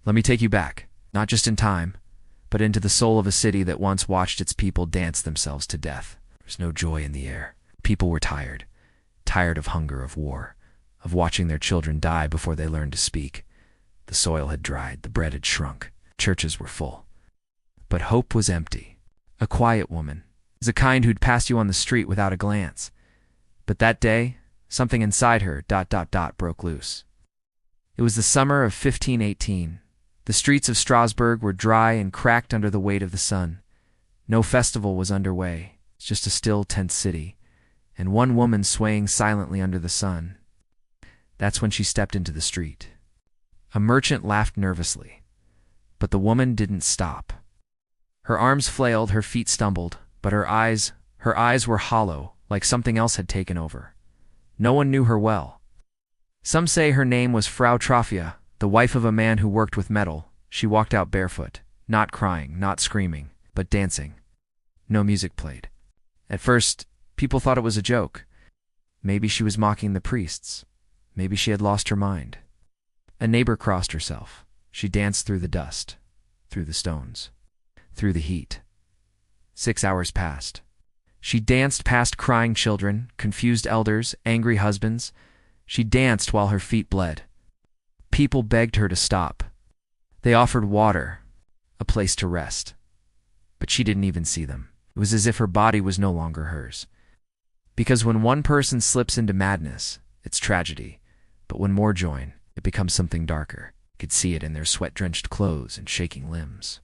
Let me take you back, not just in time, but into the soul of a city that once watched its people dance themselves to death. There was no joy in the air. People were tired. Tired of hunger, of war, of watching their children die before they learned to speak. The soil had dried, the bread had shrunk, churches were full. But hope was empty. A quiet woman, the kind who'd pass you on the street without a glance. But that day, something inside her, broke loose. It was the summer of 1518. The streets of Strasbourg were dry and cracked under the weight of the sun. No festival was underway, just a still, tense city, and one woman swaying silently under the sun. That's when she stepped into the street. A merchant laughed nervously, but the woman didn't stop. Her arms flailed, her feet stumbled, but her eyes were hollow, like something else had taken over. No one knew her well. Some say her name was Frau Troffea, the wife of a man who worked with metal. She walked out barefoot, not crying, not screaming, but dancing. No music played. At first, people thought it was a joke. Maybe she was mocking the priests. Maybe she had lost her mind. A neighbor crossed herself. She danced through the dust, through the stones, through the heat. 6 hours passed. She danced past crying children, confused elders, angry husbands. She danced while her feet bled. People begged her to stop. They offered water, a place to rest. But she didn't even see them. It was as if her body was no longer hers. Because when one person slips into madness, it's tragedy. But when more join, it becomes something darker. You could see it in their sweat-drenched clothes and shaking limbs.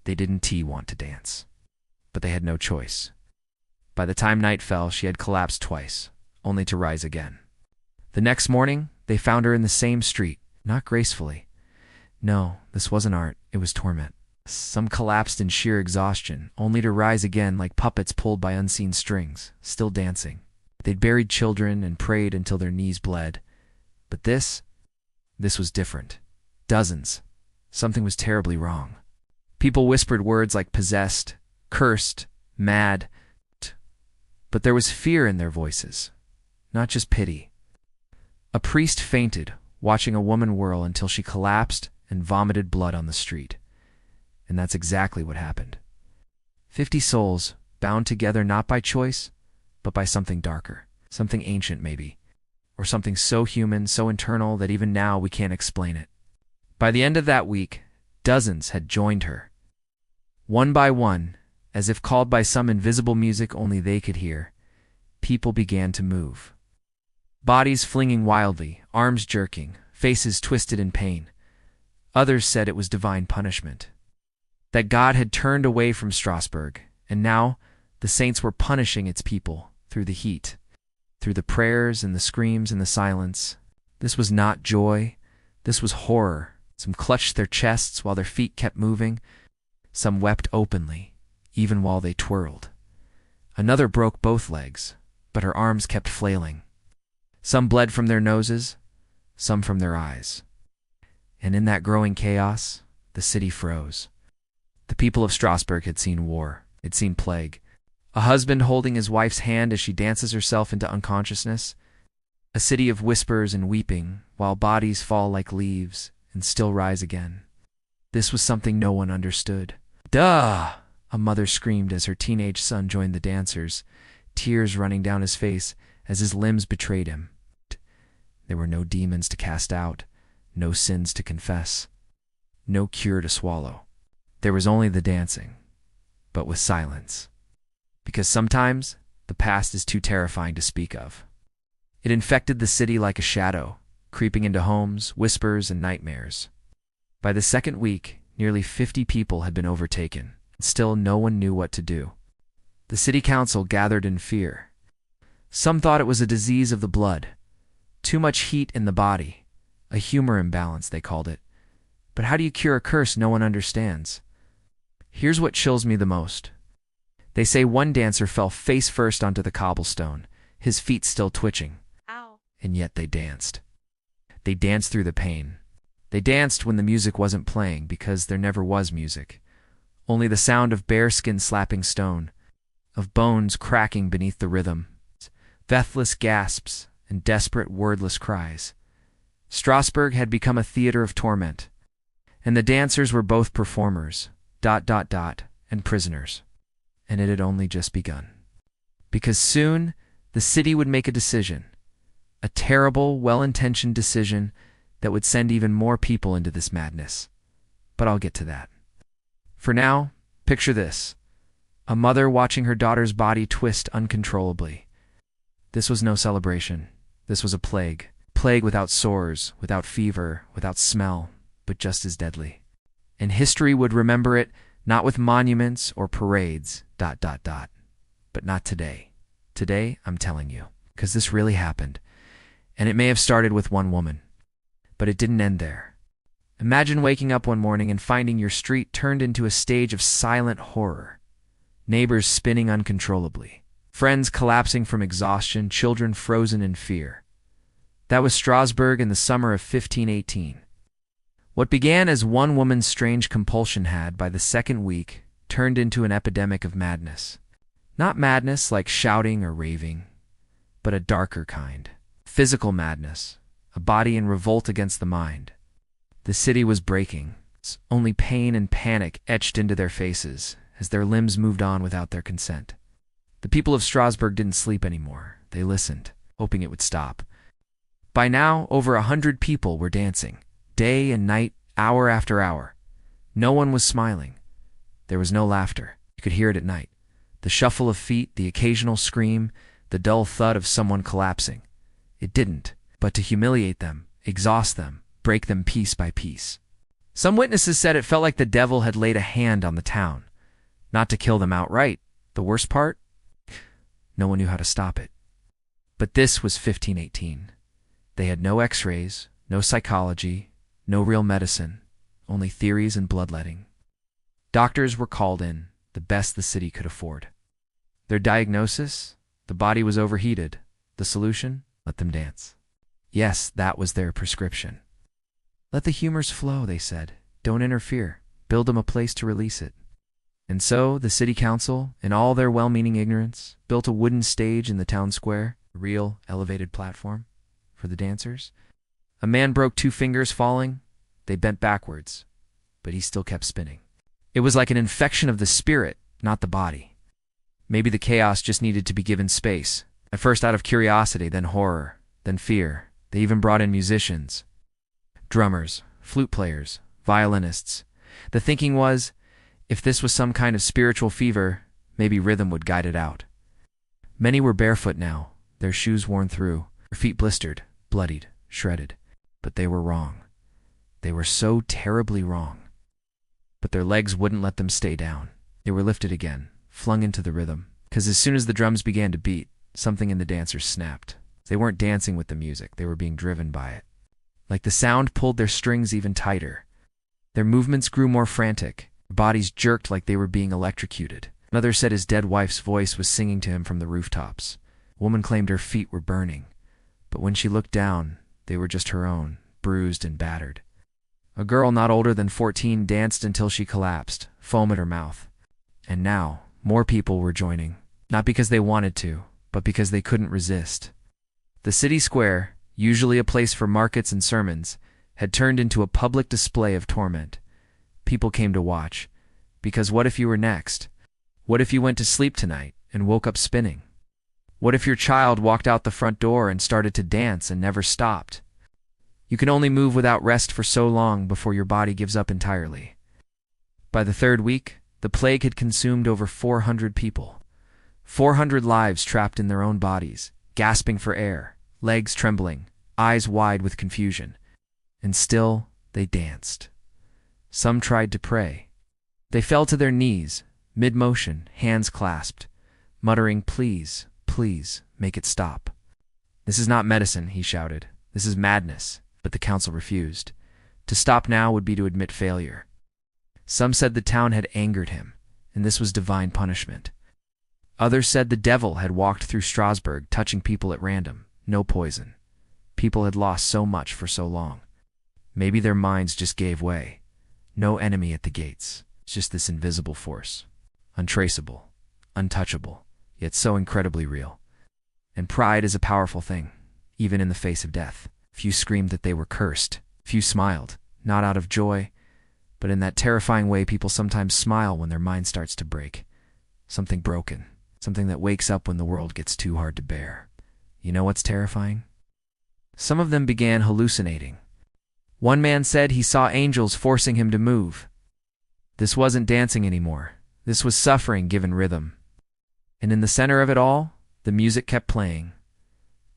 They didn't want to dance. But they had no choice. By the time night fell, she had collapsed twice, only to rise again. The next morning, they found her in the same street, not gracefully. No, this wasn't art, it was torment. Some collapsed in sheer exhaustion, only to rise again like puppets pulled by unseen strings, still dancing. They'd buried children and prayed until their knees bled. But this was different. Dozens. Something was terribly wrong. People whispered words like possessed, cursed, mad. But there was fear in their voices, not just pity. A priest fainted, watching a woman whirl until she collapsed and vomited blood on the street. And that's exactly what happened. 50 souls, bound together not by choice, but by something darker, something ancient maybe, or something so human, so internal that even now we can't explain it. By the end of that week, dozens had joined her. One by one, as if called by some invisible music only they could hear, people began to move. Bodies flinging wildly, arms jerking, faces twisted in pain. Others said it was divine punishment. That God had turned away from Strasbourg, and now the saints were punishing its people through the heat, through the prayers and the screams and the silence. This was not joy, this was horror. Some clutched their chests while their feet kept moving. Some wept openly, even while they twirled. Another broke both legs, but her arms kept flailing. Some bled from their noses, some from their eyes. And in that growing chaos, the city froze. The people of Strasbourg had seen war, had seen plague. A husband holding his wife's hand as she dances herself into unconsciousness. A city of whispers and weeping, while bodies fall like leaves and still rise again. This was something no one understood. "Duh!" a mother screamed as her teenage son joined the dancers, tears running down his face as his limbs betrayed him. There were no demons to cast out, no sins to confess, no cure to swallow. There was only the dancing, but with silence. Because sometimes the past is too terrifying to speak of. It infected the city like a shadow, creeping into homes, whispers, and nightmares. By the second week, nearly 50 people had been overtaken, and still no one knew what to do. The city council gathered in fear. Some thought it was a disease of the blood, too much heat in the body, a humor imbalance they called it. But how do you cure a curse no one understands? Here's what chills me the most. They say one dancer fell face first onto the cobblestone, his feet still twitching. Ow. And yet they danced. They danced through the pain. They danced when the music wasn't playing because there never was music. Only the sound of bare skin slapping stone, of bones cracking beneath the rhythm, breathless gasps and desperate wordless cries. Strasbourg had become a theater of torment. And the dancers were both performers, and prisoners. And it had only just begun. Because soon, the city would make a decision. A terrible, well-intentioned decision that would send even more people into this madness. But I'll get to that. For now, picture this. A mother watching her daughter's body twist uncontrollably. This was no celebration. This was a plague. Plague without sores, without fever, without smell, but just as deadly. And history would remember it not with monuments or parades, but not today. Today, I'm telling you, because this really happened. And it may have started with one woman, but it didn't end there. Imagine waking up one morning and finding your street turned into a stage of silent horror. Neighbors spinning uncontrollably, friends collapsing from exhaustion, children frozen in fear. That was Strasbourg in the summer of 1518. What began as one woman's strange compulsion had, by the second week, turned into an epidemic of madness. Not madness like shouting or raving, but a darker kind. Physical madness, a body in revolt against the mind. The city was breaking, only pain and panic etched into their faces as their limbs moved on without their consent. The people of Strasbourg didn't sleep anymore. They listened, hoping it would stop. By now, over 100 people were dancing, day and night, hour after hour. No one was smiling. There was no laughter. You could hear it at night. The shuffle of feet, the occasional scream, the dull thud of someone collapsing. It didn't, but to humiliate them, exhaust them, break them piece by piece. Some witnesses said it felt like the devil had laid a hand on the town. Not to kill them outright. The worst part? No one knew how to stop it. But this was 1518. They had no x-rays, no psychology, no real medicine, only theories and bloodletting. Doctors were called in, the best the city could afford. Their diagnosis? The body was overheated. The solution? Let them dance. Yes, that was their prescription. Let the humors flow, they said. Don't interfere. Build them a place to release it. And so, the city council, in all their well-meaning ignorance, built a wooden stage in the town square, a real elevated platform, for the dancers. A man broke 2 fingers falling. They bent backwards, but he still kept spinning. It was like an infection of the spirit, not the body. Maybe the chaos just needed to be given space. At first out of curiosity, then horror, then fear. They even brought in musicians. Drummers, flute players, violinists. The thinking was, if this was some kind of spiritual fever, maybe rhythm would guide it out. Many were barefoot now, their shoes worn through, their feet blistered, bloodied, shredded. But they were wrong. They were so terribly wrong. But their legs wouldn't let them stay down. They were lifted again, flung into the rhythm, because as soon as the drums began to beat, something in the dancers snapped. They weren't dancing with the music, they were being driven by it. Like the sound pulled their strings even tighter. Their movements grew more frantic. Their bodies jerked like they were being electrocuted. Another said his dead wife's voice was singing to him from the rooftops. A woman claimed her feet were burning. But when she looked down, they were just her own, bruised and battered. A girl not older than 14 danced until she collapsed, foam at her mouth. And now, more people were joining. Not because they wanted to, but because they couldn't resist. The city square, usually a place for markets and sermons, had turned into a public display of torment. People came to watch. Because what if you were next? What if you went to sleep tonight and woke up spinning? What if your child walked out the front door and started to dance and never stopped? You can only move without rest for so long before your body gives up entirely. By the 3rd week, the plague had consumed over 400 people. 400 lives trapped in their own bodies, gasping for air, legs trembling, eyes wide with confusion. And still, they danced. Some tried to pray. They fell to their knees, mid-motion, hands clasped, muttering, "Please, please, make it stop." "This is not medicine," he shouted. "This is madness." But the council refused. To stop now would be to admit failure. Some said the town had angered him, and this was divine punishment. Others said the devil had walked through Strasbourg, touching people at random, no poison. People had lost so much for so long. Maybe their minds just gave way. No enemy at the gates, just this invisible force. Untraceable, untouchable, yet so incredibly real. And pride is a powerful thing, even in the face of death. Few screamed that they were cursed. Few smiled, not out of joy, But in that terrifying way people sometimes smile when their mind starts to break. Something broken. Something that wakes up when the world gets too hard to bear. You know what's terrifying? Some of them began hallucinating. One man said he saw angels forcing him to move. This wasn't dancing anymore. This was suffering given rhythm. And in the center of it all, the music kept playing.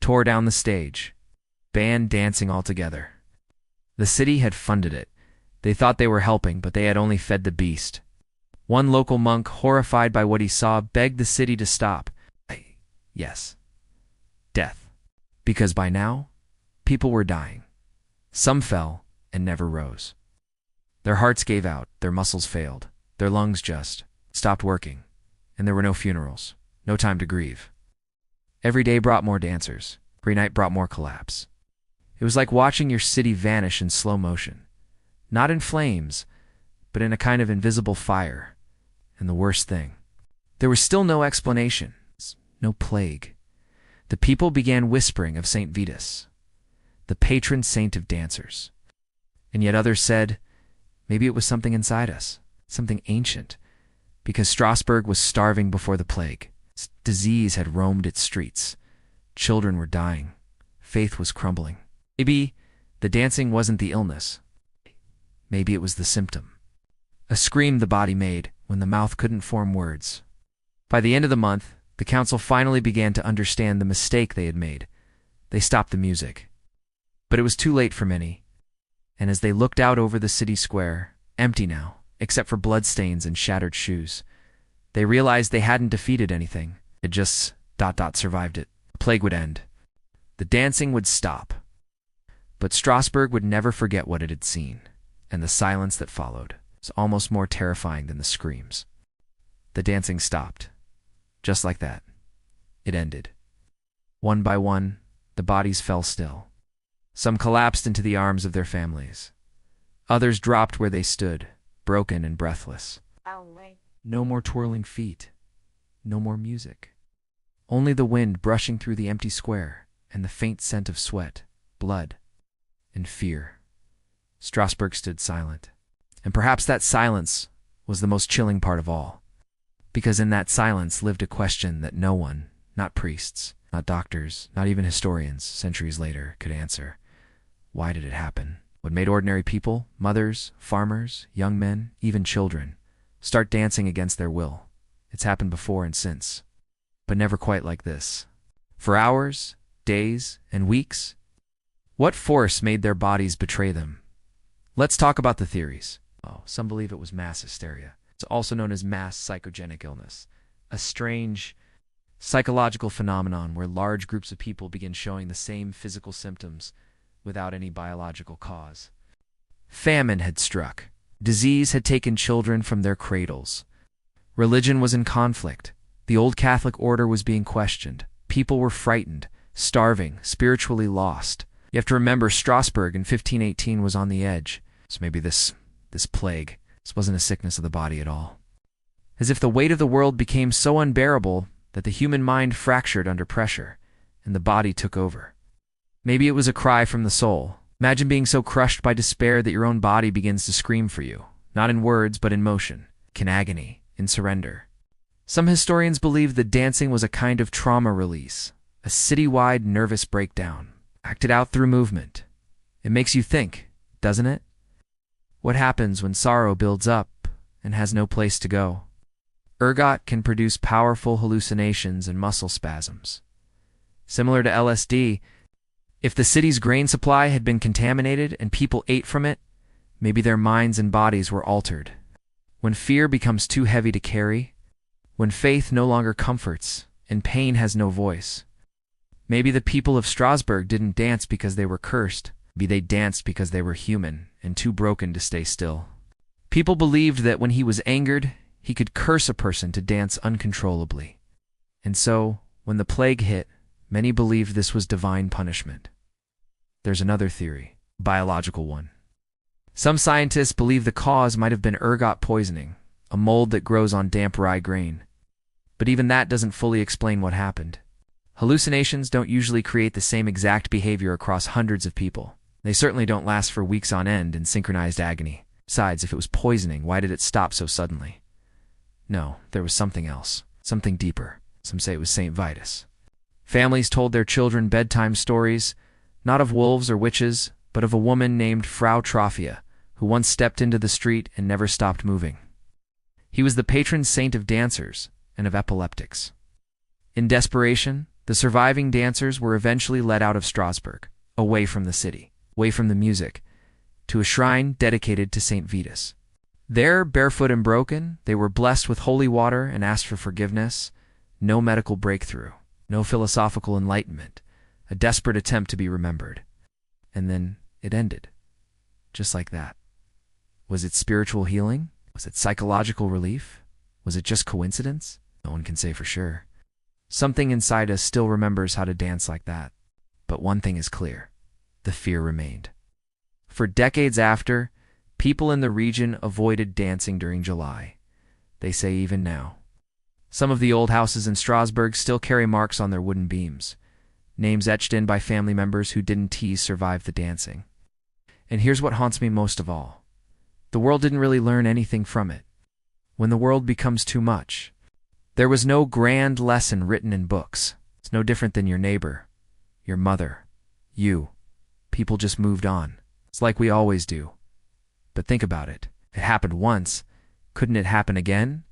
Tore down the stage. Band dancing all together. The city had funded it. They thought they were helping, but they had only fed the beast. One local monk, horrified by what he saw, begged the city to stop. Yes. Death. Because by now, people were dying. Some fell and never rose. Their hearts gave out, their muscles failed, their lungs just stopped working, and there were no funerals, no time to grieve. Every day brought more dancers. Every night brought more collapse. It was like watching your city vanish in slow motion. Not in flames, but in a kind of invisible fire. And the worst thing, there was still no explanation, no plague. The people began whispering of St. Vitus, the patron saint of dancers. And yet others said, maybe it was something inside us, something ancient, because Strasbourg was starving before the plague. Disease had roamed its streets. Children were dying. Faith was crumbling. Maybe the dancing wasn't the illness. Maybe it was the symptom. A scream the body made when the mouth couldn't form words. By the end of the month, the council finally began to understand the mistake they had made. They stopped the music. But it was too late for many. And as they looked out over the city square, empty now, except for bloodstains and shattered shoes, they realized they hadn't defeated anything. It just survived it. The plague would end. The dancing would stop. But Strasbourg would never forget what it had seen, and the silence that followed was almost more terrifying than the screams. The dancing stopped. Just like that. It ended. One by one, the bodies fell still. Some collapsed into the arms of their families. Others dropped where they stood, broken and breathless. No more twirling feet. No more music. Only the wind brushing through the empty square and the faint scent of sweat, blood, and fear. Strasbourg stood silent. And perhaps that silence was the most chilling part of all. Because in that silence lived a question that no one, not priests, not doctors, not even historians, centuries later, could answer. Why did it happen? What made ordinary people, mothers, farmers, young men, even children, start dancing against their will? It's happened before and since. But never quite like this. For hours, days, and weeks, what force made their bodies betray them? Let's talk about the theories. Some believe it was mass hysteria. It's also known as mass psychogenic illness, a strange psychological phenomenon where large groups of people begin showing the same physical symptoms without any biological cause. Famine had struck. Disease had taken children from their cradles. Religion was in conflict. The old Catholic order was being questioned. People were frightened, starving, spiritually lost. You have to remember Strasbourg in 1518 was on the edge. So maybe this plague, this wasn't a sickness of the body at all. As if the weight of the world became so unbearable that the human mind fractured under pressure, and the body took over. Maybe it was a cry from the soul. Imagine being so crushed by despair that your own body begins to scream for you, not in words but in motion, in agony, in surrender. Some historians believe that dancing was a kind of trauma release, a citywide nervous breakdown, acted out through movement. It makes you think, doesn't it? What happens when sorrow builds up and has no place to go? Ergot can produce powerful hallucinations and muscle spasms. Similar to LSD, if the city's grain supply had been contaminated and people ate from it, maybe their minds and bodies were altered. When fear becomes too heavy to carry, when faith no longer comforts and pain has no voice, maybe the people of Strasbourg didn't dance because they were cursed. Maybe they danced because they were human and too broken to stay still. People believed that when he was angered, he could curse a person to dance uncontrollably. And so, when the plague hit, many believed this was divine punishment. There's another theory, a biological one. Some scientists believe the cause might have been ergot poisoning, a mold that grows on damp rye grain. But even that doesn't fully explain what happened. Hallucinations don't usually create the same exact behavior across hundreds of people. They certainly don't last for weeks on end in synchronized agony. Besides, if it was poisoning, why did it stop so suddenly? No, there was something else, something deeper. Some say it was St. Vitus. Families told their children bedtime stories, not of wolves or witches, but of a woman named Frau Troffea, who once stepped into the street and never stopped moving. He was the patron saint of dancers and of epileptics. In desperation, the surviving dancers were eventually led out of Strasbourg, away from the city, away from the music, to a shrine dedicated to St. Vitus. There, barefoot and broken, they were blessed with holy water and asked for forgiveness. No medical breakthrough, no philosophical enlightenment, a desperate attempt to be remembered. And then it ended, just like that. Was it spiritual healing? Was it psychological relief? Was it just coincidence? No one can say for sure. Something inside us still remembers how to dance like that. But one thing is clear: the fear remained. For decades after, people in the region avoided dancing during July. They say even now. Some of the old houses in Strasbourg still carry marks on their wooden beams, names etched in by family members who didn't survive the dancing. And here's what haunts me most of all. The world didn't really learn anything from it. When the world becomes too much, there was no grand lesson written in books. It's no different than your neighbor, your mother, you. People just moved on. It's like we always do. But think about it. It happened once. Couldn't it happen again?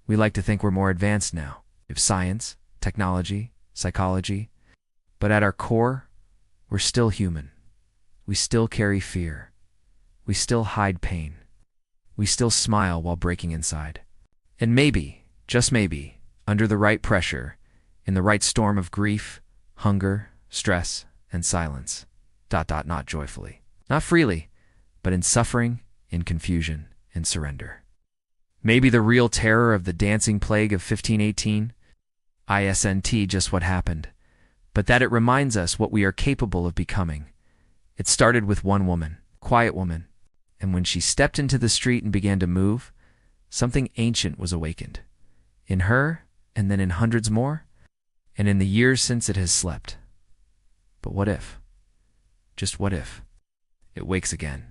We like to think we're more advanced now, if science, technology, psychology. But at our core, we're still human. We still carry fear. We still hide pain. We still smile while breaking inside. And maybe, just maybe, under the right pressure, in the right storm of grief, hunger, stress, and silence, not joyfully, not freely, but in suffering, in confusion, in surrender. Maybe the real terror of the dancing plague of 1518 isn't just what happened, but that it reminds us what we are capable of becoming. It started with one woman, quiet woman, and when she stepped into the street and began to move, something ancient was awakened. In her, and then in hundreds more, and in the years since it has slept. But what if, just what if, it wakes again?